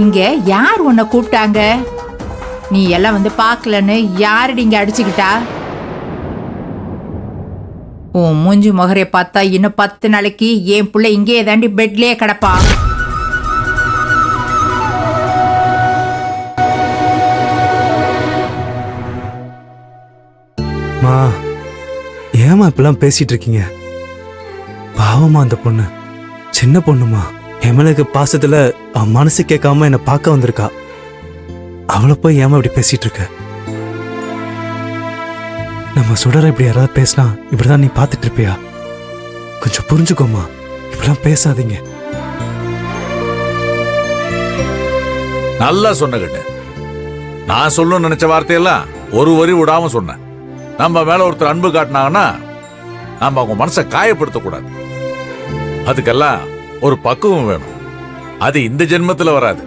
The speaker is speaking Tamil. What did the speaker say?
இங்க யார் உன்னை கூப்பிட்டாங்க? நீ எல்லாம் வந்து பார்க்கலன்னு யாரடி இங்க அடிச்சுக்கிட்டா? உன் மூஞ்சி முகரைய பார்த்தா இன்னும் 10 நாளைக்கு என் புள்ள இங்கேயே தாண்டி பெட்லயே கிடப்பா. மா, ஏமா இப்பெல்லாம் பேசிட்டு இருக்கீங்க? பாவமா அந்த பொண்ணு, சின்ன பொண்ணுமா. என் மேல இருக்க பாசத்துல அவன் மனசு கேட்காம என்னை பார்க்க வந்திருக்கா. அவளை போய் ஏமா இப்படி பேசிட்டு இருக்க? நம்ம சுடர இப்படி யாராவது பேசினா இப்படிதான் நீ பார்த்துட்டு இருப்பியா? கொஞ்சம் புரிஞ்சுக்கோமா, இப்படிலாம் பேசாதீங்க. நல்லா சொன்ன கிட்ட. நான் சொல்லணும்னு நினைச்ச வார்த்தையெல்லாம் ஒரு வரி விடாம சொன்னேன். நம்ம மேல ஒருத்தர் அன்பு காட்டினாங்கன்னா நம்ம அவங்க மனசை காயப்படுத்தக்கூடாது. அதுக்கெல்லாம் ஒரு பக்குவம் வேணும். அது இந்த ஜென்மத்துல வராது.